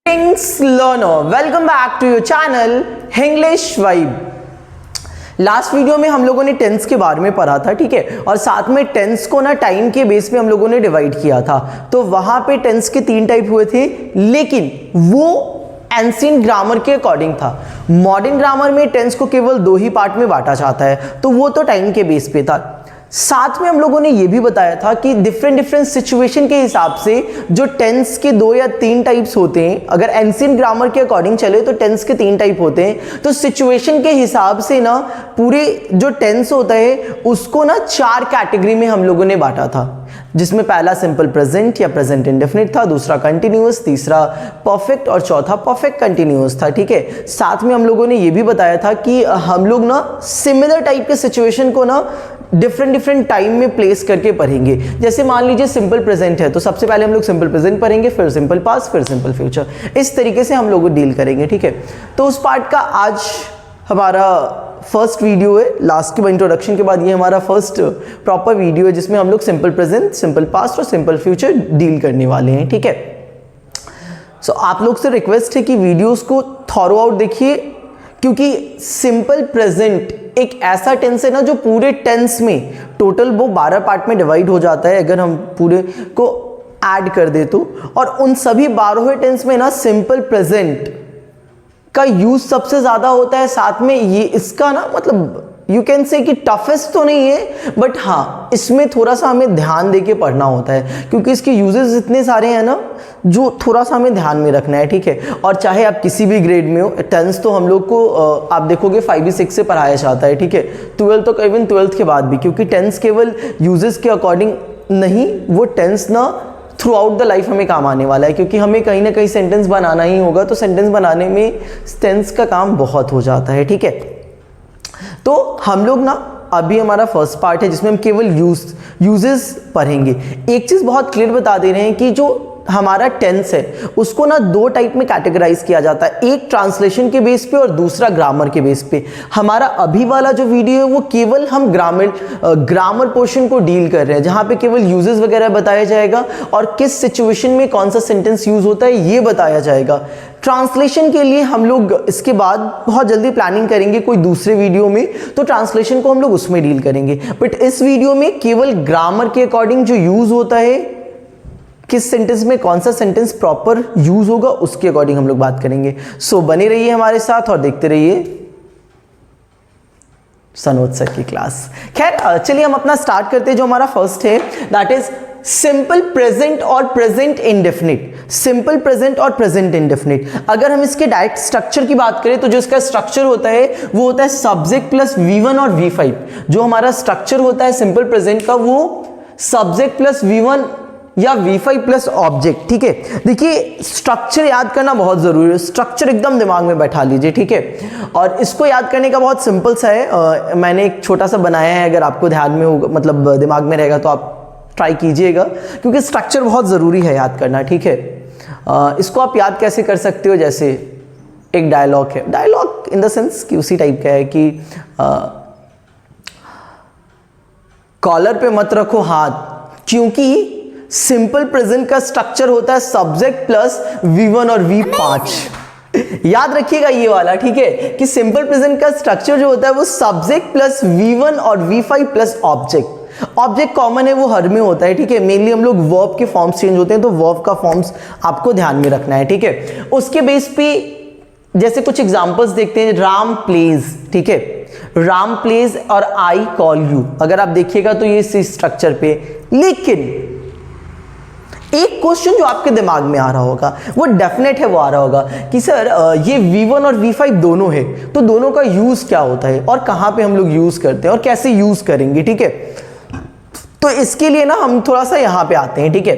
Greetings learner, welcome back to your channel English Vibe। Last video में हम लोगों ने टेंस के बारे में पढ़ा था, ठीक है, और साथ में टेंस को ना टाइम के बेस पे हम लोगों ने डिवाइड किया था। तो वहां पे टेंस के 3 टाइप हुए थे, लेकिन वो एंशिएंट ग्रामर के अकॉर्डिंग था। मॉडर्न ग्रामर में टेंस को केवल 2 ही पार्ट में बांटा जाता है, तो वो तो टाइम के बेस पे था। साथ में हम लोगों ने ये भी बताया था कि डिफरेंट सिचुएशन के हिसाब से जो टेंस के 2 या 3 टाइप्स होते हैं, अगर एंशिएंट ग्रामर के अकॉर्डिंग चले तो टेंस के 3 टाइप होते हैं। तो सिचुएशन के हिसाब से ना पूरे जो टेंस होता है उसको ना 4 कैटेगरी में हम लोगों ने बांटा था, जिसमें पहला सिंपल प्रेजेंट या प्रेजेंट इंडेफिनिट था, दूसरा कंटिन्यूअस, तीसरा परफेक्ट और चौथा परफेक्ट कंटिन्यूअस था, ठीक है। साथ में हम लोगों ने ये भी बताया था कि हम लोग ना सिमिलर टाइप के सिचुएशन को ना डिफरेंट टाइम में प्लेस करके पढ़ेंगे। जैसे मान लीजिए सिंपल प्रेजेंट है तो सबसे पहले हम लोग सिंपल प्रेजेंट पढ़ेंगे, फिर सिंपल पास्ट, फिर सिंपल फ्यूचर। इस तरीके से हम लोग डील करेंगे, ठीक है। तो उस पार्ट का आज हमारा फर्स्ट वीडियो है। लास्ट के इंट्रोडक्शन के बाद ये हमारा फर्स्ट प्रॉपर वीडियो है जिसमें हम लोग सिंपल प्रेजेंट, सिंपल पास्ट और सिंपल फ्यूचर डील करने वाले हैं, ठीक है। सो आप लोग से रिक्वेस्ट है कि वीडियोस को थॉरो आउट देखिए, क्योंकि सिंपल प्रेजेंट एक ऐसा टेंस है ना जो पूरे टेंस में टोटल वो 12 पार्ट में डिवाइड हो जाता है अगर हम पूरे को ऐड कर दे तो। और उन सभी 12 टेंस में ना सिंपल प्रेजेंट का यूज सबसे ज्यादा होता है। साथ में ये इसका ना मतलब यू कैन से कि टफेस्ट तो नहीं है, बट हाँ इसमें थोड़ा सा हमें ध्यान देके पढ़ना होता है, क्योंकि इसके यूजेस इतने सारे हैं ना जो थोड़ा सा हमें ध्यान में रखना है, ठीक है। और चाहे आप किसी भी ग्रेड में हो, टेंस तो हम लोग को आप देखोगे 5 6 से पढ़ाया जाता है, ठीक है। 12 तो इवन 12th के बाद भी, क्योंकि टेंस केवल यूजेस के अकॉर्डिंग नहीं, वो टेंस ना थ्रू आउट द लाइफ हमें काम आने वाला है, क्योंकि हमें कहीं ना कहीं सेंटेंस बनाना ही होगा। तो सेंटेंस बनाने में टेंस का काम बहुत हो जाता है, ठीक है। तो हम लोग ना अभी हमारा फर्स्ट पार्ट है जिसमें हम केवल यूजेस पढ़ेंगे। एक चीज बहुत क्लियर बता दे रहे हैं कि जो हमारा टेंस है उसको ना 2 टाइप में कैटेगराइज किया जाता है, एक ट्रांसलेशन के बेस पे और दूसरा ग्रामर के बेस पे। हमारा अभी वाला जो वीडियो है वो केवल हम ग्रामर पोर्शन को डील कर रहे हैं, जहां पे केवल यूजेस वगैरह बताया जाएगा और किस सिचुएशन में कौन सा सेंटेंस यूज होता है ये बताया जाएगा। ट्रांसलेशन के लिए हम लोग इसके बाद बहुत जल्दी प्लानिंग करेंगे कोई दूसरे वीडियो में, तो ट्रांसलेशन को हम लोग उसमें डील करेंगे। बट इस वीडियो में केवल ग्रामर के अकॉर्डिंग जो यूज होता है, किस सेंटेंस में कौन सा सेंटेंस प्रॉपर यूज होगा, उसके अकॉर्डिंग हम लोग बात करेंगे। सो बने रहिए हमारे साथ और देखते रहिए सनोज सर की क्लास। खैर चलिए हम अपना स्टार्ट करते हैं। जो हमारा फर्स्ट है दैट इज सिंपल प्रेजेंट और प्रेजेंट इंडेफिनिट। सिंपल प्रेजेंट और प्रेजेंट इंडेफिनिट, अगर हम इसके डायरेक्ट स्ट्रक्चर की बात करें तो जो इसका स्ट्रक्चर होता है वो होता है सब्जेक्ट प्लस V1 और V5। जो हमारा स्ट्रक्चर होता है सिंपल प्रेजेंट का वो सब्जेक्ट प्लस V1 या V5 प्लस ऑब्जेक्ट, ठीक है। देखिए स्ट्रक्चर याद करना बहुत जरूरी है, स्ट्रक्चर एकदम दिमाग में बैठा लीजिए, ठीक है। और इसको याद करने का बहुत सिंपल सा है, मैंने एक छोटा सा बनाया है, अगर आपको ध्यान में होगा मतलब दिमाग में रहेगा तो आप ट्राई कीजिएगा, क्योंकि स्ट्रक्चर बहुत जरूरी है याद करना, ठीक है। इसको आप याद कैसे कर सकते हो, जैसे एक डायलॉग है, डायलॉग इन द सेंस कि उसी टाइप का है कि कॉलर पे मत रखो हाथ, क्योंकि सिंपल प्रेजेंट का स्ट्रक्चर होता है सब्जेक्ट प्लस V1 और V5। याद रखिएगा ये वाला, ठीक है, कि सिंपल प्रेजेंट का स्ट्रक्चर जो होता है वो सब्जेक्ट प्लस V1 और V5 plus object. Object common है, वो हर में होता है, ठीक है। मेनली हम लोग वर्ब के फॉर्म्स चेंज होते हैं, तो वर्ब का फॉर्म्स आपको ध्यान में रखना है, ठीक है। उसके बेस पे जैसे कुछ एग्जांपल्स देखते हैं, राम प्लेज, ठीक है, राम प्लेज और आई कॉल यू। अगर आप देखिएगा तो ये इसी स्ट्रक्चर पे। लेकिन एक क्वेश्चन जो आपके दिमाग में आ रहा होगा वो डेफिनेट है, वो आ रहा होगा कि सर ये V1 और V5 दोनों है, तो दोनों का यूज क्या होता है और कहां पे हम लोग यूज करते हैं और कैसे यूज करेंगे, ठीक है। तो इसके लिए ना हम थोड़ा सा यहां पे आते हैं, ठीक है।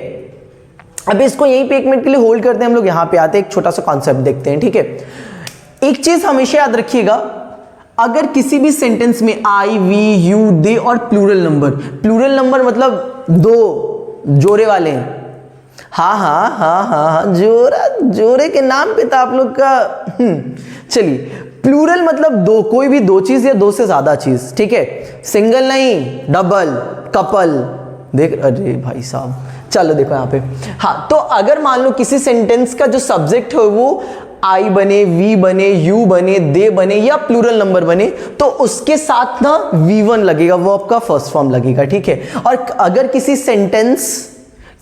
अब इसको यहीं पे 1 मिनट के लिए होल्ड करते हैं, हम लोग यहां पे आते हैं, एक छोटा सा कॉन्सेप्ट देखते हैं, ठीक है। एक चीज हमेशा याद रखिएगा, अगर किसी भी सेंटेंस में आई, वी, यू, दे और प्लूरल नंबर मतलब 2 जोड़े वाले हैं। हाँ, जोरे के नाम पे था आप लोग का। चलिए, प्लूरल मतलब 2, कोई भी 2 चीज या 2 से ज्यादा चीज, ठीक है। सिंगल नहीं, डबल, कपल। देख, अरे भाई साहब चलो देखो यहाँ पे, हाँ तो अगर मान लो किसी सेंटेंस का जो सब्जेक्ट है वो आई बने, वी बने, यू बने, दे बने या प्लूरल नंबर बने, तो उसके साथ ना V1 लगेगा, वर्ब का फर्स्ट फॉर्म लगेगा, ठीक है। और अगर किसी सेंटेंस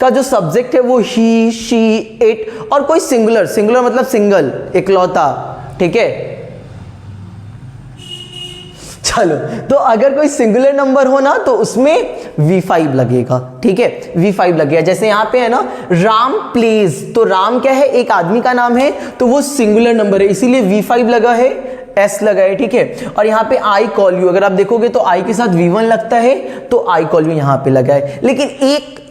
का जो सब्जेक्ट है वो ही, शी, इट और कोई सिंगुलर, सिंगुलर मतलब सिंगल, इकलौता, ठीक है। चलो, तो अगर कोई सिंगुलर नंबर हो ना तो उसमें V5 लगेगा, ठीक है, V5 लगेगा। जैसे यहाँ पे है ना राम प्लेज, तो राम क्या है, एक आदमी का नाम है, तो वो सिंगुलर नंबर है, इसीलिए V5 लगा है, S लगा है, ठीक है। और यहाँ पे आई कॉल यू, अगर आप देखोगे तो आई के साथ V1 लगता है, तो आई कॉल यू यहाँ पे लगा है। लेकिन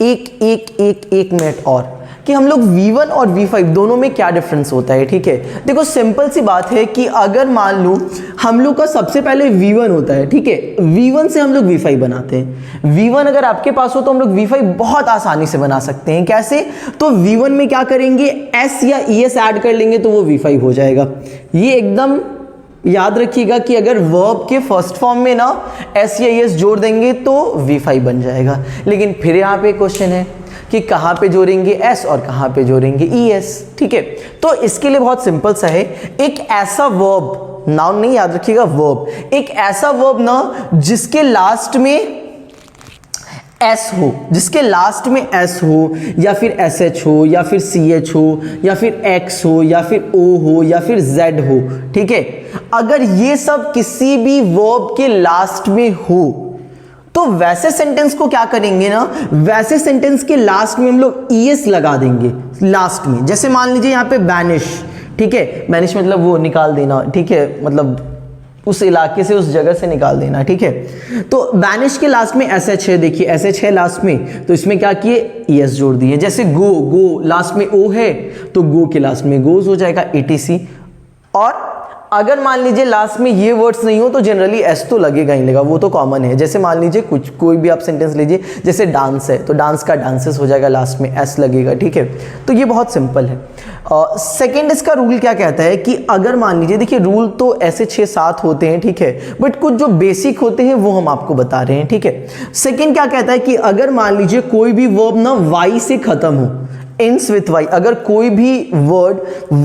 एक मिनट और, कि हम लोग V1 और V5 दोनों में क्या डिफरेंस होता है, ठीक है। देखो सिंपल सी बात है कि अगर मान लो हम लोग का सबसे पहले V1 होता है, ठीक है, V1 से हम लोग V5 बनाते हैं। V1 अगर आपके पास हो तो हम लोग V5 बहुत आसानी से बना सकते हैं। कैसे? तो V1 में क्या करेंगे, S या ES ऐड कर लेंगे तो वो V5 हो जाएगा। ये एकदम याद रखिएगा कि अगर वर्ब के फर्स्ट फॉर्म में ना S या ES जोड़ देंगे तो V5 बन जाएगा। लेकिन फिर यहाँ पे क्वेश्चन है कि कहाँ पे जोड़ेंगे S और कहाँ पे जोड़ेंगे ES, ठीक है। तो इसके लिए बहुत सिंपल सा है, एक ऐसा वर्ब, नाउन नहीं याद रखिएगा, वर्ब, एक ऐसा वर्ब ना जिसके लास्ट में S हो, जिसके लास्ट में S हो या फिर SH हो या फिर CH हो या फिर X हो या फिर O हो या फिर Z हो, ठीक है। अगर ये सब किसी भी वर्ब के लास्ट में हो तो वैसे सेंटेंस को क्या करेंगे ना, वैसे सेंटेंस के लास्ट में हम लोग ES लगा देंगे लास्ट में। जैसे मान लीजिए यहाँ पे बैनिश, ठीक है, बैनिश मतलब वो निकाल देना, ठीक है, मतलब उस इलाके से, उस जगह से निकाल देना, ठीक है। तो बैनिश के लास्ट में SH है, देखिए SH है लास्ट में, तो इसमें क्या किए, ES जोड़ दिए। जैसे गो, गो लास्ट में O है तो गो के लास्ट में गोज हो जाएगा, ETC। और अगर मान लीजिए लास्ट में ये वर्ड्स नहीं हो तो जनरली S तो लगेगा ही लगेगा, वो तो कॉमन है। जैसे मान लीजिए कोई भी आप सेंटेंस लीजिए, जैसे डांस है तो डांस का डांसेस हो जाएगा, लास्ट में S लगेगा, ठीक है। तो ये बहुत सिंपल है। सेकेंड इसका रूल क्या कहता है कि अगर मान लीजिए, देखिए रूल तो ऐसे 6-7 होते हैं, ठीक है, बट कुछ जो बेसिक होते हैं वो हम आपको बता रहे हैं, ठीक है। सेकेंड क्या कहता है कि अगर मान लीजिए कोई भी वर्ब ना Y से खत्म हो, ends with Y, अगर कोई भी वर्ड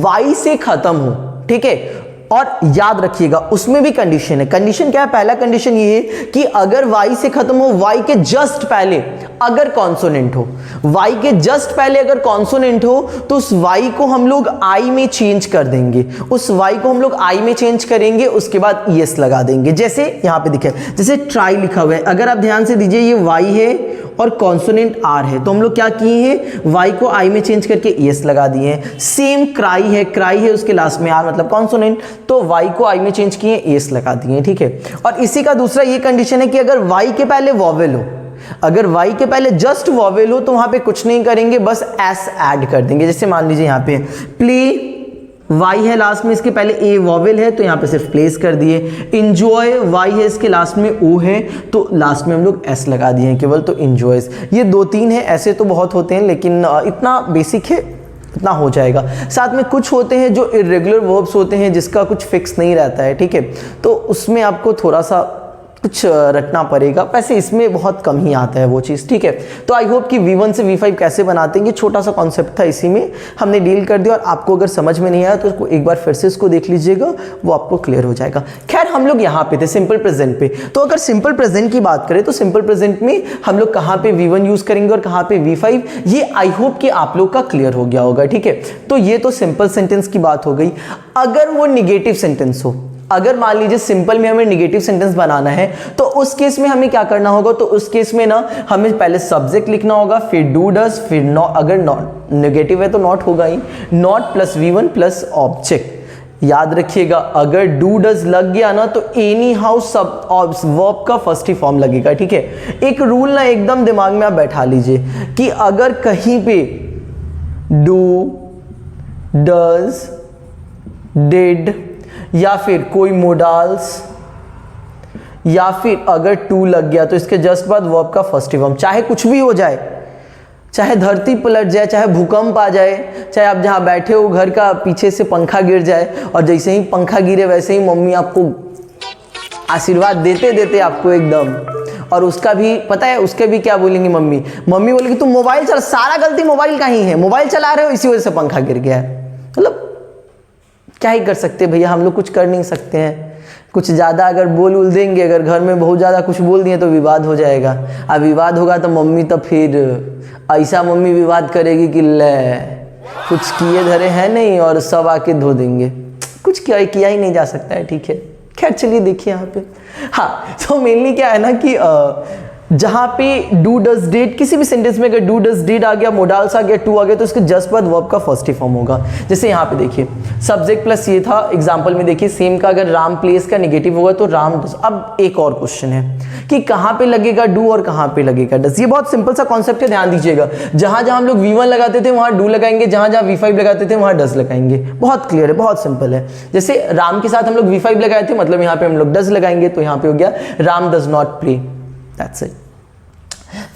Y से खत्म हो, ठीक है, और याद रखिएगा उसमें भी कंडीशन है। कंडीशन क्या है, पहला कंडीशन ये है कि अगर Y से खत्म हो, Y के जस्ट पहले अगर कॉन्सोनेंट हो, Y के जस्ट पहले अगर कॉन्सोनेंट हो तो उस Y को हम लोग I में चेंज कर देंगे, उस Y को हम लोग I में चेंज करेंगे, उसके बाद ES लगा देंगे। जैसे यहाँ पे दिखा है, जैसे ट्राई लिखा हुआ है, अगर आप ध्यान से दीजिए ये Y है और कॉन्सोनेंट R है, तो हम लोग क्या किए हैं, Y को I में चेंज करके ES लगा दिए हैं। सेम क्राई है, क्राई है उसके लास्ट में R मतलब कॉन्सोनेंट, तो Y को I में चेंज किए, ES लगा दिए, ठीक है। और इसी का दूसरा ये कंडीशन है कि अगर Y के पहले वॉवेल हो, अगर Y के पहले जस्ट वॉवेल हो तो वहां पे कुछ नहीं करेंगे, बस S ऐड कर देंगे। जैसे मान लीजिए यहाँ पे प्ले, Y है लास्ट में, इसके पहले A वॉवेल है तो यहाँ पे सिर्फ प्लेस कर दिए। इंजॉय, Y है इसके लास्ट में O है तो लास्ट में हम लोग S लगा दिए हैं केवल, तो इंजॉयज। ये 2-3 है, ऐसे तो बहुत होते हैं लेकिन इतना बेसिक है, इतना हो जाएगा। साथ में कुछ होते हैं जो इरेगुलर वर्ब्स होते हैं जिसका कुछ फिक्स नहीं रहता है, ठीक है, तो उसमें आपको थोड़ा सा कुछ रटना पड़ेगा, वैसे इसमें बहुत कम ही आता है वो चीज़, ठीक है। तो आई होप कि V1 से V5 कैसे बनाते हैं, ये छोटा सा कॉन्सेप्ट था, इसी में हमने डील कर दिया। और आपको अगर समझ में नहीं आया तो एक बार फिर से इसको देख लीजिएगा, वो आपको क्लियर हो जाएगा। खैर हम लोग यहाँ पे थे सिंपल प्रेजेंट पे, तो अगर सिंपल प्रेजेंट की बात करें तो सिंपल प्रेजेंट में हम लोग कहाँ पे V1 यूज करेंगे और कहाँ पे V5, ये आई होप कि आप लोग का क्लियर हो गया होगा, ठीक है। तो ये तो सिंपल सेंटेंस की बात हो गई। अगर वो निगेटिव सेंटेंस हो, अगर मान लीजिए सिंपल में हमें नेगेटिव सेंटेंस बनाना है तो उस केस में हमें क्या करना होगा, तो उस केस में ना हमें पहले सब्जेक्ट लिखना होगा, फिर डू डज, फिर नॉट, अगर नॉट नेगेटिव है तो नॉट होगा ही, not plus V1 plus object. याद रखिएगा अगर डू डज लग गया ना तो एनी हाउ सब वर्ब का फर्स्ट ही फॉर्म लगेगा, ठीक है। एक रूल ना एकदम दिमाग में आप बैठा लीजिए कि अगर कहीं पे डू, डज, डिड या फिर कोई मोडाल्स या फिर अगर टू लग गया तो इसके जस्ट बाद वर्ब का फर्स्ट फॉर्म, चाहे कुछ भी हो जाए, चाहे धरती पलट जाए, चाहे भूकंप आ जाए, चाहे आप जहां बैठे हो घर का पीछे से पंखा गिर जाए और जैसे ही पंखा गिरे वैसे ही मम्मी आपको आशीर्वाद देते देते आपको एकदम और उसका भी पता है, उसके भी क्या बोलेंगी मम्मी बोलेगी तुम मोबाइल चला, सारा गलती मोबाइल का ही है, मोबाइल चला रहे हो इसी वजह से पंखा गिर गया है। मतलब क्या ही कर सकते हैं भैया, हम लोग कुछ कर नहीं सकते हैं। कुछ ज़्यादा अगर बोल देंगे, अगर घर में बहुत ज़्यादा कुछ बोल दिए तो विवाद हो जाएगा। अब विवाद होगा तो मम्मी तो फिर ऐसा मम्मी विवाद करेगी कि ले कुछ किए धरे हैं नहीं और सब आके धो देंगे। कुछ किया ही नहीं जा सकता है, ठीक है। खैर चलिए देखिए यहाँ पे, हाँ तो मेनली क्या है ना कि जहाँ पे डू डज डिड, किसी भी सेंटेंस में अगर डू डज डिड आ गया, मोडाल्स आ गया, टू आ गया, तो इसके जस्ट बाद वर्ब का फर्स्ट ही फॉर्म होगा। जैसे यहाँ पे देखिए सब्जेक्ट प्लस ये था, एग्जांपल में देखिए सेम का अगर राम प्लेस का नेगेटिव होगा तो राम डज। अब एक और क्वेश्चन है कि कहाँ पे लगेगा डू और कहाँ पे लगेगा डज। ये बहुत सिंपल सा कॉन्सेप्ट है, ध्यान दीजिएगा। जहां जहां हम लोग V1 लगाते थे वहां डू लगाएंगे, जहां जहां V5 लगाते थे वहां डज लगाएंगे। बहुत क्लियर है, बहुत सिंपल है। जैसे राम के साथ हम लोग V5 लगाए थे, मतलब यहाँ पे हम लोग डज लगाएंगे, तो यहाँ पे हो गया Ram does not play, that's it.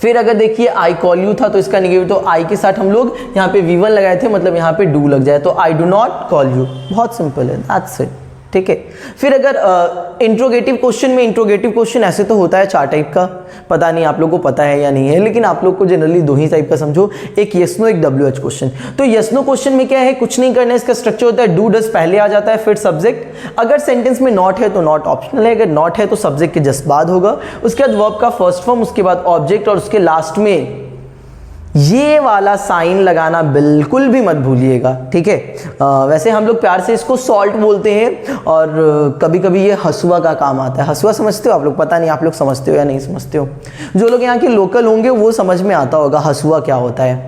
फिर अगर देखिए आई कॉल यू था तो इसका नेगेटिव, तो आई के साथ हम लोग यहाँ पे V1 लगाए थे, मतलब यहाँ पे डू लग जाए, तो I do not call you. बहुत सिंपल है, दैट्स इट, ठीक है। फिर अगर इंट्रोगेटिव क्वेश्चन में, इंट्रोगेटिव क्वेश्चन ऐसे तो होता है 4 टाइप का, पता नहीं आप लोगों को पता है या नहीं है, लेकिन आप लोग को जनरली 2 ही टाइप का समझो, एक यस नो, एक WH क्वेश्चन। तो यस नो क्वेश्चन में क्या है, कुछ नहीं करना है, इसका स्ट्रक्चर होता है डू डज पहले आ जाता है, फिर सब्जेक्ट। अगर सेंटेंस में नॉट है तो नॉट ऑप्शनल है, अगर नॉट है तो सब्जेक्ट के जस्ट बाद होगा, उसके बाद वर्ब का फर्स्ट फॉर्म, उसके बाद ऑब्जेक्ट, और उसके लास्ट में ये वाला साइन लगाना बिल्कुल भी मत भूलिएगा, ठीक है। वैसे हम लोग प्यार से इसको सॉल्ट बोलते हैं, और कभी कभी ये हसुआ का काम आता है। हसुआ समझते हो आप लोग? पता नहीं आप लोग समझते हो या नहीं समझते हो। जो लोग यहाँ के लोकल होंगे वो समझ में आता होगा हसुआ क्या होता है,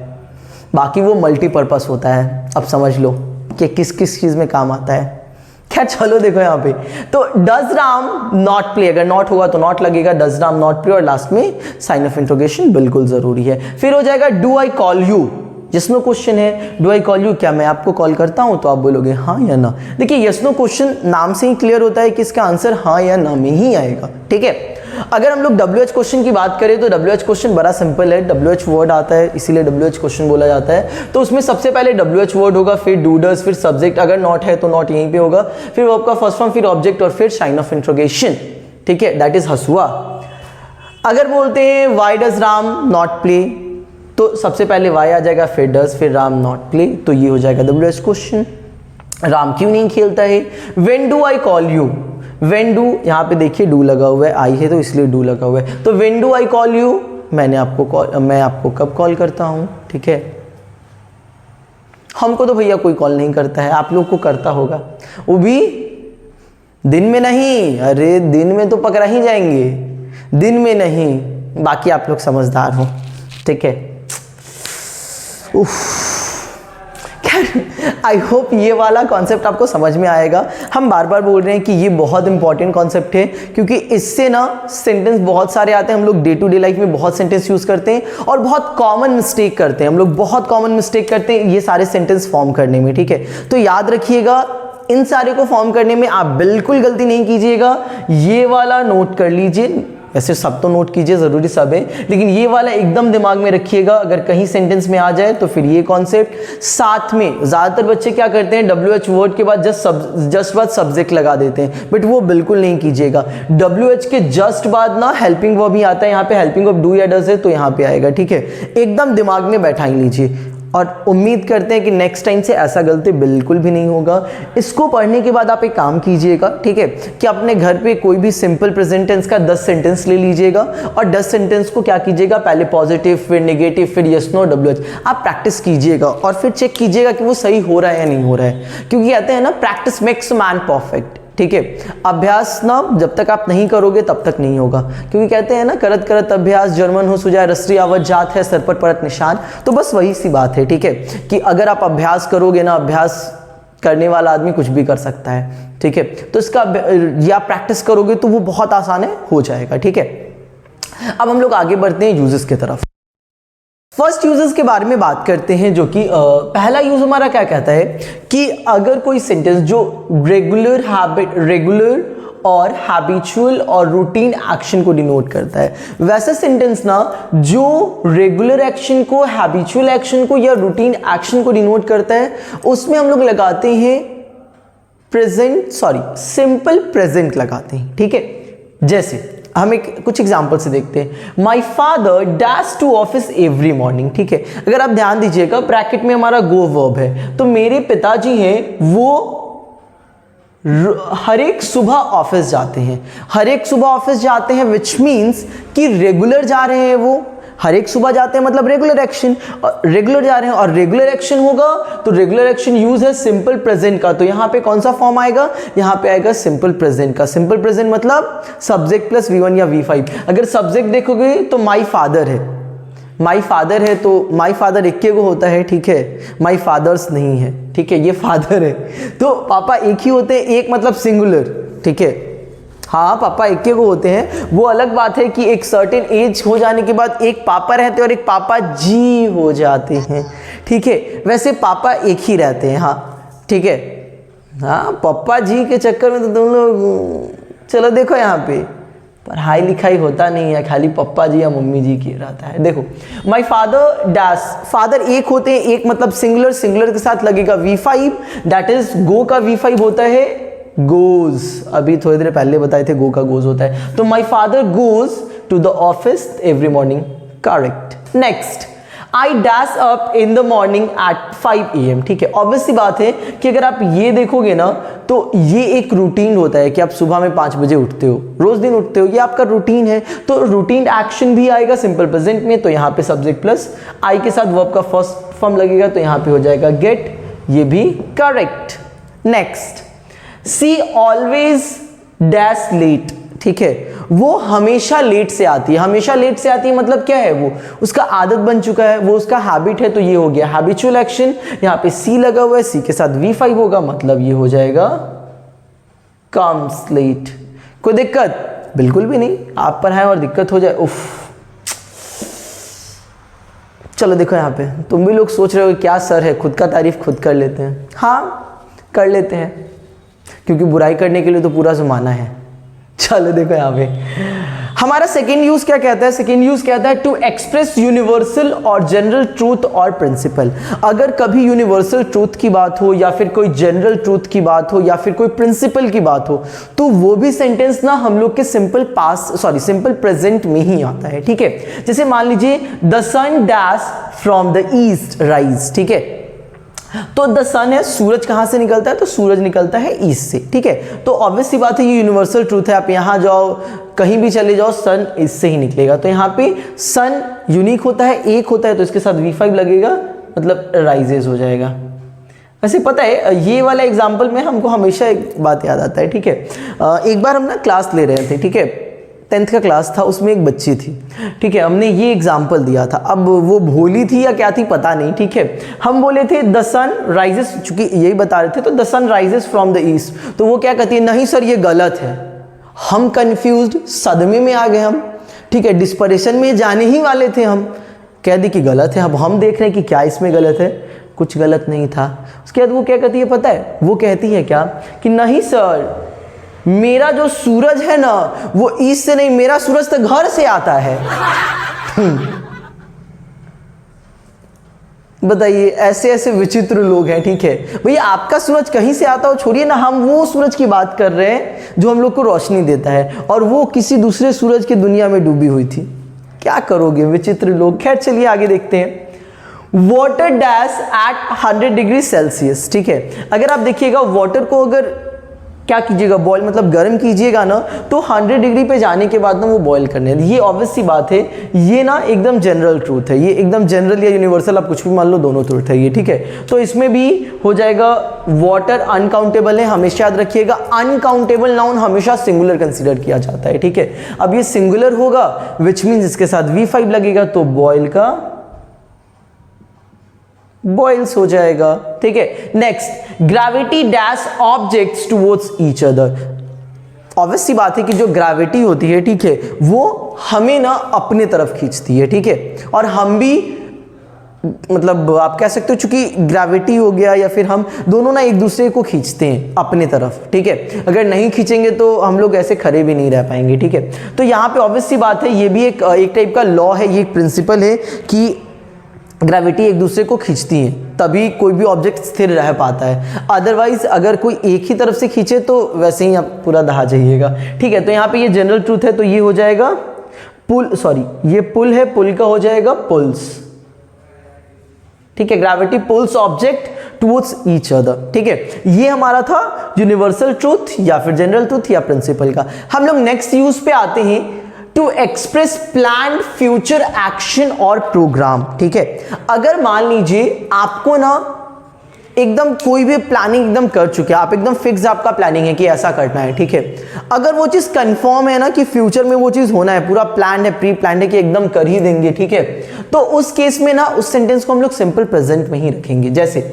बाकी वो मल्टीपर्पस होता है। अब समझ लो कि किस किस चीज़ में काम आता है। खैर चलो देखो यहाँ पे, तो डज राम नॉट प्ले, अगर नॉट होगा तो नॉट लगेगा, डज राम नॉट प्ले, और लास्ट में साइन ऑफ इंट्रोगेशन बिल्कुल जरूरी है। फिर हो जाएगा डू आई कॉल यू, जिसमें क्वेश्चन है डू आई कॉल यू, क्या मैं आपको कॉल करता हूं? तो आप बोलोगे हाँ या ना। देखिए यस नो क्वेश्चन नाम से ही क्लियर होता है कि इसका आंसर हाँ या ना में ही आएगा, ठीक है। अगर हम लोग WH क्वेश्चन की बात करें तो WH क्वेश्चन बड़ा सिंपल है, WH वर्ड आता है इसीलिए WH क्वेश्चन बोला जाता है। तो उसमें सबसे पहले WH वर्ड होगा, फिर डू डज, फिर सब्जेक्ट, अगर नॉट है तो नॉट यहीं पे होगा, फिर वर्ब का फर्स्ट फॉर्म, फिर ऑब्जेक्ट, और फिर साइन ऑफ इंट्रोगेशन, ठीक है, दैट इज हसुआ। अगर बोलते हैं why does Ram not play, तो सबसे पहले वाई आ जाएगा, फिर डज, फिर राम नॉट प्ले, तो ये हो जाएगा WH क्वेश्चन। राम क्यों नहीं खेलता है? When do I call you, when do, यहाँ पे देखिए डू लगा हुआ है, आई है तो इसलिए डू लगा हुआ है, तो when do I call you, मैं आपको कब कॉल करता हूँ, ठीक है। हमको तो भैया कोई कॉल नहीं करता है, आप लोग को करता होगा, वो भी दिन में नहीं। अरे दिन में तो पकड़ा ही जाएंगे, दिन में नहीं, बाकी आप लोग समझदार हो, ठीक है। आई होप ये वाला कॉन्सेप्ट आपको समझ में आएगा। हम बार बार बोल रहे हैं कि ये बहुत इंपॉर्टेंट कॉन्सेप्ट है, क्योंकि इससे ना सेंटेंस बहुत सारे आते हैं। हम लोग डे टू डे लाइफ में बहुत सेंटेंस यूज करते हैं और बहुत कॉमन मिस्टेक करते हैं, हम लोग बहुत कॉमन मिस्टेक करते हैं ये सारे सेंटेंस फॉर्म करने में, ठीक है। तो याद रखिएगा, इन सारे को फॉर्म करने में आप बिल्कुल गलती नहीं कीजिएगा। ये वाला नोट कर लीजिए, वैसे सब तो नोट कीजिए, जरूरी सब है, लेकिन ये वाला एकदम दिमाग में रखिएगा। अगर कहीं सेंटेंस में आ जाए तो फिर ये कॉन्सेप्ट साथ में। ज्यादातर बच्चे क्या करते हैं, WH वर्ड के बाद जस्ट बाद सब्जेक्ट लगा देते हैं, बट वो बिल्कुल नहीं कीजिएगा। WH के जस्ट बाद ना हेल्पिंग वर्ब ही आता है, यहाँ पे हेल्पिंग वर्ब डू या डज है तो यहाँ पे आएगा, ठीक है। एकदम दिमाग में बैठा ही लीजिए, और उम्मीद करते हैं कि नेक्स्ट टाइम से ऐसा गलती बिल्कुल भी नहीं होगा। इसको पढ़ने के बाद आप एक काम कीजिएगा, ठीक है, कि अपने घर पे कोई भी सिंपल प्रेजेंट टेंस का 10 सेंटेंस ले लीजिएगा, और 10 सेंटेंस को क्या कीजिएगा, पहले पॉजिटिव, फिर नेगेटिव, फिर यस नो, WH आप प्रैक्टिस कीजिएगा, और फिर चेक कीजिएगा कि वो सही हो रहा है या नहीं हो रहा है। क्योंकि कहते हैं ना, प्रैक्टिस मेक्स मैन परफेक्ट, ठीक है। अभ्यास ना जब तक आप नहीं करोगे तब तक नहीं होगा, क्योंकि कहते हैं ना, करत करत अभ्यास जर्मन हो सुजाए रसरी आवत जात है, सर पर परत निशान। तो बस वही सी बात है, ठीक है, कि अगर आप अभ्यास करोगे ना, अभ्यास करने वाला आदमी कुछ भी कर सकता है, ठीक है। तो इसका या प्रैक्टिस करोगे तो वो बहुत आसान है, हो जाएगा, ठीक है। अब हम लोग आगे बढ़ते हैं यूजेस की तरफ। फर्स्ट यूजेस के बारे में बात करते हैं, जो कि पहला यूज हमारा क्या कहता है कि अगर कोई सेंटेंस जो रेगुलर और हैबिचुअल और रूटीन एक्शन को डिनोट करता है, वैसा सेंटेंस ना जो रेगुलर एक्शन को, हैबिचुअल एक्शन को या रूटीन एक्शन को डिनोट करता है, उसमें हम लोग लगाते हैं सिंपल प्रेजेंट लगाते हैं, ठीक है। जैसे हम कुछ एग्जाम्पल से देखते हैं। My father dash to office every morning, ठीक है। अगर आप ध्यान दीजिएगा ब्रैकेट में हमारा गो वर्ब है, तो मेरे पिताजी हैं वो हर एक सुबह ऑफिस जाते हैं। हर एक सुबह ऑफिस जाते हैं विच मीन्स कि रेगुलर जा रहे हैं, वो हर एक सुबह जाते हैं मतलब रेगुलर एक्शन, रेगुलर जा रहे हैं और रेगुलर एक्शन होगा तो रेगुलर एक्शन यूज है सिंपल प्रेजेंट का। तो यहाँ पे कौन सा फॉर्म आएगा, यहाँ पे आएगा सिंपल प्रेजेंट का। सिंपल प्रेजेंट मतलब सब्जेक्ट प्लस V1 या V5। अगर सब्जेक्ट देखोगे तो माई फादर है, माई फादर है तो माई फादर एक को होता है, ठीक है, माई फादर्स नहीं है, ठीक है, ये फादर है तो पापा एक ही होते हैं, एक मतलब सिंगुलर, ठीक है। हाँ पापा एक को होते हैं, वो अलग बात है कि एक सर्टेन एज हो जाने के बाद एक पापा रहते हैं और एक पापा जी हो जाते हैं, ठीक है। वैसे पापा एक ही रहते हैं, हाँ ठीक है। हाँ पापा जी के चक्कर में तो तुम लोग, चलो देखो यहाँ पे पढ़ाई लिखाई होता नहीं है, खाली पप्पा जी या मम्मी जी की रहता है। देखो माई फादर डैश, फादर एक होते हैं, एक मतलब सिंगुलर, सिंगुलर के साथ लगेगा V5, दैट इज गो का V5 होता है गोज। अभी थोड़ी देर पहले बताए थे गो का गोज होता है। तो my father goes to the office every morning, correct. Next, I dash up in the morning at 5 AM, ठीक है। ऑब्वियसली बात है कि अगर आप ये देखोगे ना तो ये एक रूटीन होता है कि आप सुबह में 5 बजे उठते हो, रोज दिन उठते हो, ये आपका रूटीन है। तो रूटीन एक्शन भी आएगा सिंपल प्रेजेंट में, तो यहाँ पे सब्जेक्ट प्लस आई के साथ वर्ब का फर्स्ट फॉर्म लगेगा, तो यहाँ पे हो जाएगा गेट, ये भी करेक्ट। नेक्स्ट, सी ऑलवेज डैश लेट, ठीक है। वो हमेशा लेट से आती है, हमेशा लेट से आती है मतलब क्या है, वो उसका आदत बन चुका है, वो उसका हैबिट है, तो ये हो गया हैबिचुअल एक्शन। यहाँ पे सी लगा हुआ है, सी के साथ V5 होगा, मतलब ये हो जाएगा कम्स लेट। कोई दिक्कत? बिल्कुल भी नहीं। आप पढ़ाएं और दिक्कत हो जाए, उफ। चलो देखो यहाँ पे तुम भी लोग सोच रहे हो क्या सर है, खुद का तारीफ खुद कर लेते हैं। हाँ कर लेते हैं, क्योंकि बुराई करने के लिए तो पूरा ज़माना है। चलो देखो यहाँ पे हमारा सेकेंड यूज क्या कहता है, सेकेंड यूज कहता है टू एक्सप्रेस यूनिवर्सल और जनरल ट्रूथ और प्रिंसिपल। अगर कभी यूनिवर्सल ट्रूथ की बात हो या फिर कोई जनरल ट्रूथ की बात हो या फिर कोई प्रिंसिपल की बात हो, तो वो भी सेंटेंस ना हम लोग के सिंपल प्रेजेंट में ही आता है, ठीक है। जैसे मान लीजिए the sun dash from the east rise, ठीक है। तो द सन है, सूरज कहां से निकलता है, तो सूरज निकलता है ईस्ट से, ठीक है। तो ऑब्वियस सी बात है ये यूनिवर्सल ट्रूथ है, आप यहां जाओ कहीं भी चले जाओ सन ईस्ट से ही निकलेगा। तो यहाँ पे सन यूनिक होता है, एक होता है, तो इसके साथ V5 लगेगा, मतलब राइजेस हो जाएगा। वैसे पता है ये वाला एग्जाम्पल में हमको हमेशा एक बात याद आता है, ठीक है। एक बार हम ना क्लास ले रहे थे, ठीक है, 10th का क्लास था, उसमें एक बच्ची थी, ठीक है। हमने ये एग्जाम्पल दिया था, अब वो भोली थी या क्या थी पता नहीं, ठीक है। हम बोले थे द सन राइजेस, चूंकि यही बता रहे थे, तो the sun rises from the east. तो वो क्या कहती है, नहीं सर ये गलत है। हम कंफ्यूज्ड, सदमे में आ गए हम, ठीक है, डिस्परेशन में जाने ही वाले थे हम, कह दी कि गलत है। अब हम देख रहे हैं कि क्या इसमें गलत है, कुछ गलत नहीं था। उसके बाद वो क्या कहती है पता है, वो कहती है क्या कि नहीं सर मेरा जो सूरज है ना वो ईस्ट से नहीं, मेरा सूरज तो घर से आता है। बताइए, ऐसे ऐसे विचित्र लोग हैं, ठीक है। भैया आपका सूरज कहीं से आता हो छोड़िए ना, हम वो सूरज की बात कर रहे हैं जो हम लोग को रोशनी देता है, और वो किसी दूसरे सूरज की दुनिया में डूबी हुई थी। क्या करोगे विचित्र लोग। खैर चलिए आगे देखते हैं। Water dash at 100 degree Celsius, ठीक है। अगर आप देखिएगा वाटर को अगर क्या कीजिएगा, बॉयल मतलब गर्म कीजिएगा ना, तो 100 डिग्री पे जाने के बाद ना वो बॉयल करने है। ये ऑब्वियस सी बात है, ये ना एकदम जनरल ट्रूथ है, ये एकदम जनरल या यूनिवर्सल आप कुछ भी मान लो, दोनों ट्रूथ है ये, ठीक है। तो इसमें भी हो जाएगा वाटर अनकाउंटेबल है, हमेशा याद रखिएगा अनकाउंटेबल नाउन हमेशा सिंगुलर कंसिडर किया जाता है, ठीक है। अब ये सिंगुलर होगा विच मीन्स इसके साथ V5 लगेगा, तो बॉयल का बॉइल्स हो जाएगा, ठीक है। Next, gravity dash objects towards each other. Obvious सी बात है कि जो ग्रेविटी होती है, ठीक है, वो हमें ना अपने तरफ खींचती है, ठीक है। और हम भी मतलब आप कह सकते हो चूंकि ग्रेविटी हो गया या फिर हम दोनों ना एक दूसरे को खींचते हैं अपने तरफ, ठीक है। अगर नहीं खींचेंगे तो हम लोग ऐसे खड़े भी नहीं रह पाएंगे, ठीक है। तो यहाँ पे ऑब्वियस सी बात है, ये भी एक टाइप का लॉ है, ये एक प्रिंसिपल है कि ग्रेविटी एक दूसरे को खींचती है, तभी कोई भी ऑब्जेक्ट स्थिर रह पाता है। अदरवाइज अगर कोई एक ही तरफ से खींचे तो वैसे ही आप पूरा दहा जाइएगा, ठीक है। तो यहाँ पे ये जनरल ट्रूथ है, तो ये हो जाएगा पुल, सॉरी ये पुल है, पुल का हो जाएगा पुल्स, ठीक है। Gravity pulls object towards each other, ठीक है। ये हमारा था यूनिवर्सल ट्रूथ या फिर जनरल ट्रूथ या प्रिंसिपल का। हम लोग नेक्स्ट यूज पे आते हैं, to express planned future action और प्रोग्राम, ठीक है। अगर मान लीजिए आपको ना एकदम कोई भी प्लानिंग एकदम कर चुके हैं आप, एकदम फिक्स आपका प्लानिंग है कि ऐसा करना है, ठीक है। अगर वो चीज कंफर्म है ना कि फ्यूचर में वो चीज होना है, पूरा प्लान है, प्री प्लान है कि एकदम कर ही देंगे, ठीक है, तो उस केस में ना उस सेंटेंस को हम लोग सिंपल प्रेजेंट में ही रखेंगे। जैसे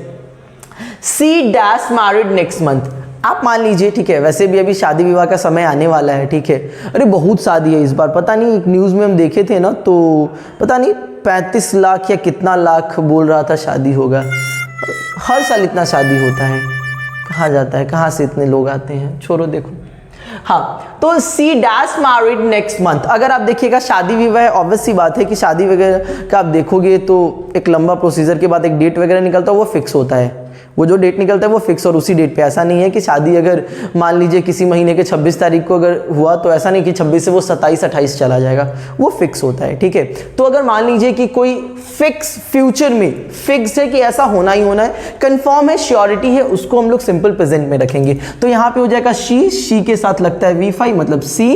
she dash married next month, आप मान लीजिए, ठीक है, वैसे भी अभी शादी विवाह का समय आने वाला है, ठीक है। अरे बहुत शादी है इस बार, पता नहीं एक न्यूज़ में हम देखे थे ना, तो पता नहीं 35 लाख या कितना लाख बोल रहा था शादी होगा। हर साल इतना शादी होता है, कहाँ जाता है, कहाँ से इतने लोग आते हैं, छोड़ो देखो। हाँ, तो she dash married next month, अगर आप देखिएगा शादी विवाह, ऑब्वियस सी बात है कि शादी वगैरह का आप देखोगे तो एक लंबा प्रोसीजर के बाद एक डेट वगैरह निकलता है, वो फिक्स होता है, वो जो डेट निकलता है वो फिक्स, और उसी डेट पे। ऐसा नहीं है कि शादी अगर मान लीजिए किसी महीने के 26 तारीख को अगर हुआ तो ऐसा नहीं कि 26 से वो 27-28 चला जाएगा, वो फिक्स होता है, ठीक है। तो अगर मान लीजिए कि कोई फिक्स फ्यूचर में फिक्स है कि ऐसा होना ही होना है, कंफर्म है, श्योरिटी है, उसको हम लोग सिंपल प्रेजेंट में रखेंगे। तो यहाँ पे हो जाएगा शी के साथ लगता है V5, मतलब she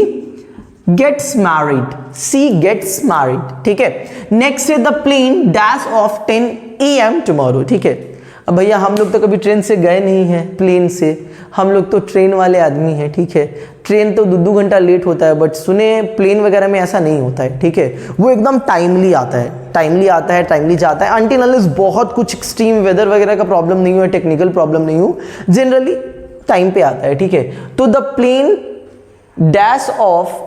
gets married, she gets married, ठीक है। नेक्स्ट है the plane dash off 10 AM tomorrow, ठीक है। अब भैया हम लोग तो कभी ट्रेन से गए नहीं हैं, प्लेन से, हम लोग तो ट्रेन वाले आदमी हैं, ठीक है। ट्रेन तो 2-2 घंटा लेट होता है, बट सुने प्लेन वगैरह में ऐसा नहीं होता है, ठीक है। वो एकदम टाइमली आता है, टाइमली आता है, टाइमली जाता है, अनटिल अनलेस बहुत कुछ एक्सट्रीम वेदर वगैरह का प्रॉब्लम नहीं हो, टेक्निकल प्रॉब्लम नहीं हो, जनरली टाइम पे आता है, ठीक है। तो the plane dash off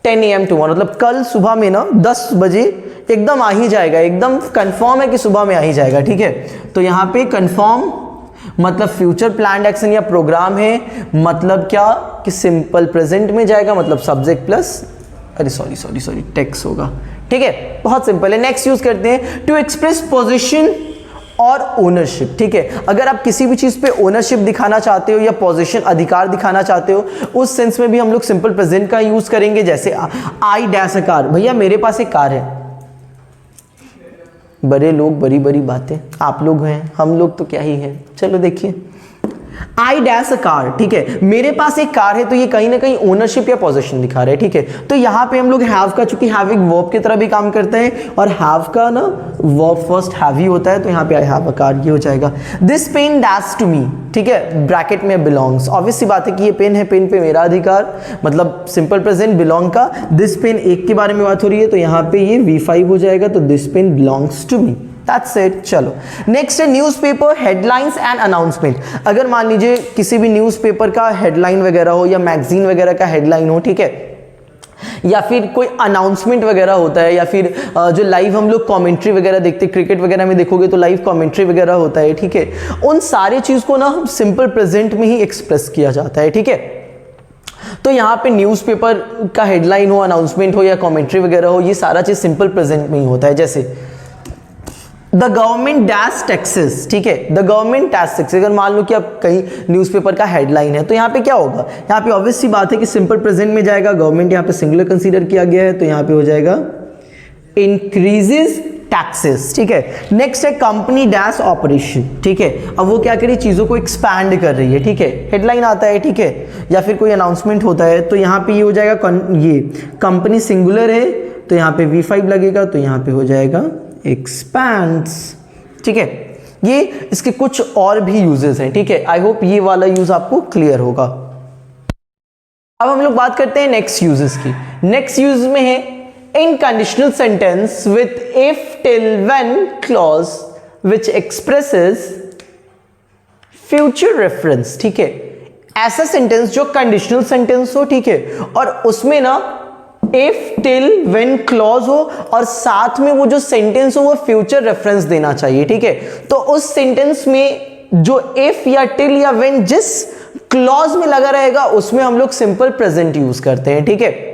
10 AM tomorrow, मतलब कल सुबह में ना 10 बजे एकदम आ ही जाएगा, एकदम कंफर्म है कि सुबह में आ ही जाएगा, ठीक है। तो यहाँ पे कंफर्म मतलब फ्यूचर प्लान्ड एक्शन या प्रोग्राम है, मतलब क्या कि सिंपल प्रेजेंट में जाएगा, मतलब सब्जेक्ट प्लस, अरे सॉरी टेक्स्ट होगा, ठीक है। बहुत सिंपल है। नेक्स्ट यूज करते हैं टू एक्सप्रेस पोजीशन और ओनरशिप, ठीक है। अगर आप किसी भी चीज पे ओनरशिप दिखाना चाहते हो या पोजीशन, अधिकार दिखाना चाहते हो, उस सेंस में भी हम लोग सिंपल प्रेजेंट का यूज करेंगे। जैसे आई डैश अ कार, भैया मेरे पास एक कार है। बड़े लोग बड़ी बड़ी बातें, आप लोग हैं, हम लोग तो क्या ही है। चलो देखिए, आई डैश अ कार, ठीक है, मेरे पास एक कार है, तो ये कहीं ना कहीं ओनरशिप या पोजीशन दिखा रहे हैं, ठीक है। तो यहाँ पे हम लोग हैव का, चूंकि हैव एक वर्ब की तरह भी काम करते हैं, और हैव का ना वर्ब फर्स्ट हैव ही होता है, तो यहाँ पे आई हैव अ कार, ये हो जाएगा। This pen dash to me, ठीक है, ब्रैकेट में बिलोंग्स, ऑब्वियस सी बात है कि ये पेन है, पेन पे मेरा अधिकार, मतलब सिंपल प्रेजेंट बिलोंग का। दिस पेन एक के बारे में बात हो रही है, तो यहाँ पे ये V5 हो जाएगा, तो this pen belongs to me, That's it। चलो नेक्स्ट है न्यूज़पेपर हेडलाइंस एंड अनाउंसमेंट। अगर मान लीजिए किसी भी न्यूज़पेपर का हेडलाइन वगैरह हो या मैगजीन वगैरह का हेडलाइन हो, ठीक है, या फिर कोई अनाउंसमेंट वगैरह होता है, या फिर जो लाइव हम लोग कमेंट्री वगैरह देखते हैं, क्रिकेट वगैरह में देखोगे तो लाइव कमेंट्री वगैरह होता है, ठीक है। उन सारे चीज को ना हम सिंपल प्रेजेंट में ही एक्सप्रेस किया जाता है, ठीक है। तो यहाँ पे न्यूज़पेपर का हेडलाइन हो, अनाउंसमेंट हो या कमेंट्री वगैरह हो, ये सारा चीज सिंपल प्रेजेंट में ही होता है। जैसे द गवर्नमेंट डैश टैक्सेस, ठीक है, द गवर्नमेंट टैक्स टैक्स। अगर मान लो कि अब कहीं न्यूज़पेपर का हेडलाइन है, तो यहाँ पे क्या होगा, यहाँ पे ऑब्वियस सी बात है कि सिंपल प्रेजेंट में जाएगा, गवर्नमेंट यहाँ पे सिंगुलर कंसीडर किया गया है, तो यहाँ पे हो जाएगा इंक्रीजेस टैक्सेस, ठीक है। नेक्स्ट है कंपनी डैश ऑपरेशन, ठीक है। अब वो क्या करी, चीजों को एक्सपैंड कर रही है, ठीक है, हेडलाइन आता है, ठीक है, या फिर कोई अनाउंसमेंट होता है, तो यहाँ पे ये हो जाएगा, ये कंपनी सिंगुलर है, तो यहाँ पे V5 लगेगा, तो यहाँ पे हो जाएगा एक्सपैंड्स, ठीक है। ये इसके कुछ और भी यूजेस हैं, ठीक है। आई होप ये वाला यूज आपको क्लियर होगा। अब हम लोग बात करते हैं नेक्स्ट यूजेस की। नेक्स्ट यूज में है in conditional sentence with if till when clause which expresses future reference, ठीक है। ऐसा सेंटेंस जो कंडीशनल सेंटेंस हो, ठीक है, और उसमें ना इफ टिल व्हेन क्लॉज हो, और साथ में वो जो सेंटेंस हो वो फ्यूचर रेफरेंस देना चाहिए, ठीक है। तो उस सेंटेंस में जो इफ या टिल या व्हेन जिस क्लॉज में लगा रहेगा, उसमें हम लोग सिंपल प्रेजेंट यूज करते हैं, ठीक है।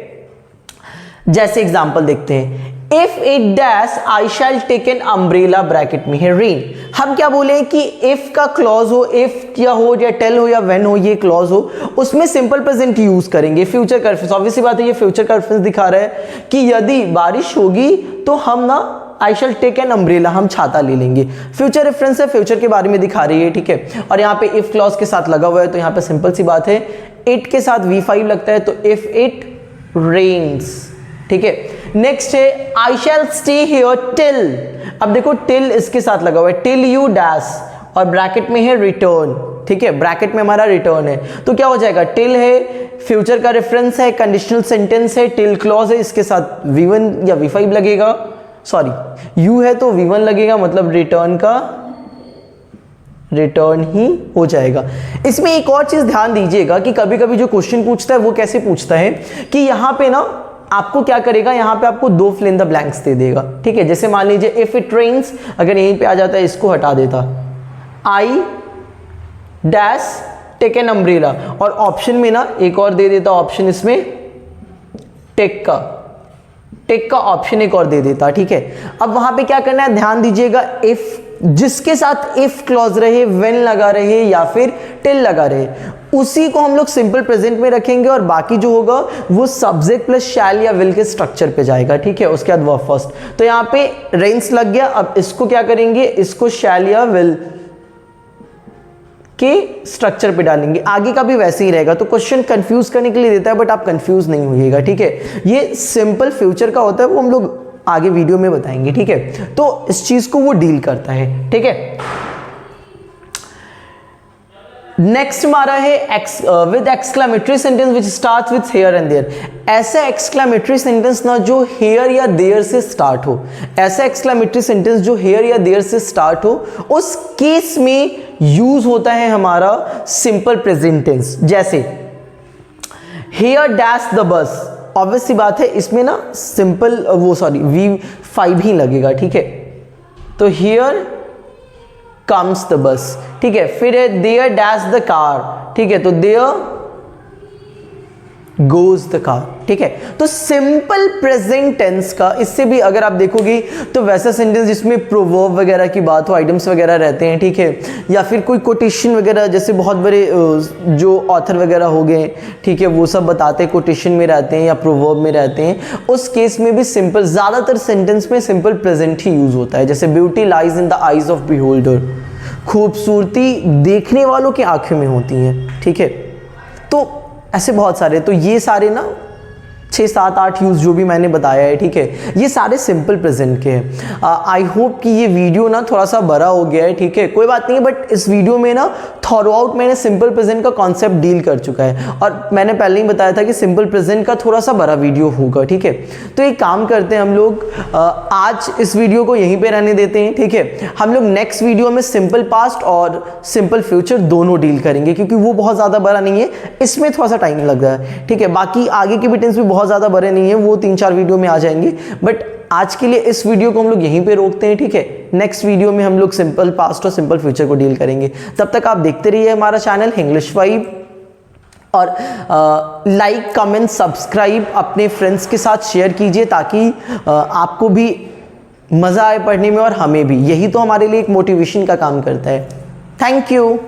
जैसे एग्जांपल देखते हैं, if it dash I shall take an umbrella bracket में है रेन। हम क्या बोले कि इफ का क्लॉज हो, इफ या हो या टेल हो या व्हेन हो, ये क्लॉज हो, उसमें सिंपल प्रेजेंट यूज करेंगे। फ्यूचर का रेफरेंस, ऑब्वियसली बात है ये फ्यूचर का रेफरेंस दिखा रहा है कि यदि बारिश होगी तो हम ना आई शैल टेक एन अम्ब्रेला, हम छाता ले लेंगे। फ्यूचर रेफरेंस है, फ्यूचर के बारे में दिखा रही है, ठीक है। और यहाँ पे इफ क्लॉज के साथ लगा हुआ है, तो यहाँ पे सिंपल सी बात है, इट के साथ V5 लगता है, तो इफ इट रेन्स, ठीक है। नेक्स्ट है आई शैल स्टे हियर टिल। अब देखो टिल इसके साथ लगा हुआ है, टिल यू डैश, और ब्रैकेट में है रिटर्न, ठीक है, ब्रैकेट में हमारा रिटर्न है, तो क्या हो जाएगा, टिल है, फ्यूचर का रेफरेंस है, कंडीशनल सेंटेंस है, टिल क्लॉज है, इसके साथ V1 या V5 लगेगा, सॉरी यू है तो V1 लगेगा, मतलब रिटर्न का रिटर्न ही हो जाएगा। इसमें एक और चीज ध्यान दीजिएगा कि कभी कभी जो क्वेश्चन पूछता है वो कैसे पूछता है कि यहाँ पे ना आपको क्या करेगा, यहाँ पे आपको 2 fill in the blanks दे देगा, ठीक है। जैसे मान लीजिए इफ इट रेन्स, अगर यहीं पे आ जाता है इसको हटा देता, I dash take an umbrella, और ऑप्शन में ना एक और दे देता ऑप्शन, इसमें टेक का ऑप्शन एक और दे देता, ठीक है। अब वहां पे क्या करना है, ध्यान दीजिएगा, इफ जिसके साथ इफ क्लॉज रहे, व्हेन लगा रहे या फिर टिल लगा रहे, उसी को हम लोग सिंपल प्रेजेंट में रखेंगे, और बाकी जो होगा वो सब्जेक्ट प्लस शैल या विल के स्ट्रक्चर पे जाएगा, ठीक है। उसके बाद वर्ब फर्स्ट, तो यहाँ पे रेन्स लग गया। अब इसको क्या करेंगे, इसको शैल या विल के स्ट्रक्चर पे डालेंगे, आगे का भी वैसे ही रहेगा। तो क्वेश्चन कंफ्यूज करने के लिए देता है, बट आप कंफ्यूज नहीं होइएगा, ठीक है। ये सिंपल फ्यूचर का होता है, वो हम लोग आगे वीडियो में बताएंगे, ठीक है। तो इस चीज को वो डील करता है, ठीक है। नेक्स्ट हमारा है with exclamatory sentence which start with here and there. ऐसा एक्सक्लेमेटरी सेंटेंस ना जो हेयर या देयर से स्टार्ट हो, ऐसा एक्सक्लेमेटरी सेंटेंस जो हेयर या देयर से स्टार्ट हो, उस केस में यूज होता है हमारा सिंपल प्रेजेंट टेंस। जैसे here dash the bus, obvious सी बात है इसमें ना सिंपल V5 ही लगेगा, ठीक है। तो हियर कम्स द बस, ठीक है। फिर है देयर डैश द कार, ठीक है, तो देयर गोज द कार, ठीक है। तो सिंपल प्रेजेंट टेंस का, इससे भी अगर आप देखोगे तो वैसा सेंटेंस जिसमें प्रोवर्ब वगैरह की बात हो, आइटम्स वगैरह रहते हैं, ठीक है, या फिर कोई कोटेशन वगैरह, जैसे बहुत बड़े जो ऑथर वगैरह हो गए, ठीक है, वो सब बताते हैं, कोटेशन में रहते हैं या प्रोवर्ब में रहते हैं, उस केस में भी सिंपल, ज्यादातर सेंटेंस में सिंपल प्रेजेंट ही यूज होता है। जैसे beauty lies in the eyes of beholder, खूबसूरती देखने वालों की आंखों में होती है, ठीक है। तो ऐसे बहुत सारे, तो ये सारे ना 6, 7, 8 यूज जो भी मैंने बताया है, ठीक है, ये सारे सिंपल प्रेजेंट के हैं। आई होप कि ये वीडियो ना थोड़ा सा बड़ा हो गया है, ठीक है, कोई बात नहीं है, बट इस वीडियो में ना थॉरो आउट मैंने सिंपल प्रेजेंट का कॉन्सेप्ट डील कर चुका है, और मैंने पहले ही बताया था कि सिंपल प्रेजेंट का थोड़ा सा बड़ा वीडियो होगा, ठीक है। तो एक काम करते हैं हम लोग, आज इस वीडियो को यहीं पे रहने देते हैं, ठीक है। हम लोग नेक्स्ट वीडियो में सिंपल पास्ट और सिंपल फ्यूचर दोनों डील करेंगे, क्योंकि वो बहुत ज़्यादा बड़ा नहीं है, इसमें थोड़ा सा टाइम लग रहा है, ठीक है। बाकी आगे के भी टेंस भी बहुत ज़्यादा बड़े नहीं है, वो 3-4 वीडियो में आ जाएंगे, बट आज के लिए इस वीडियो को हम लोग यहीं पे रोकते हैं, ठीक है। नेक्स्ट वीडियो में हम लोग सिंपल पास्ट और सिंपल फ्यूचर को डील करेंगे। तब तक आप देखते रहिए हमारा चैनल हिंग्लिश वाइब, और लाइक, कमेंट, सब्सक्राइब अपने फ्रेंड्स के साथ शेयर कीजिए, ताकि आपको भी मज़ा आए पढ़ने में और हमें भी। यही तो हमारे लिए एक मोटिवेशन का काम करता है। Thank you.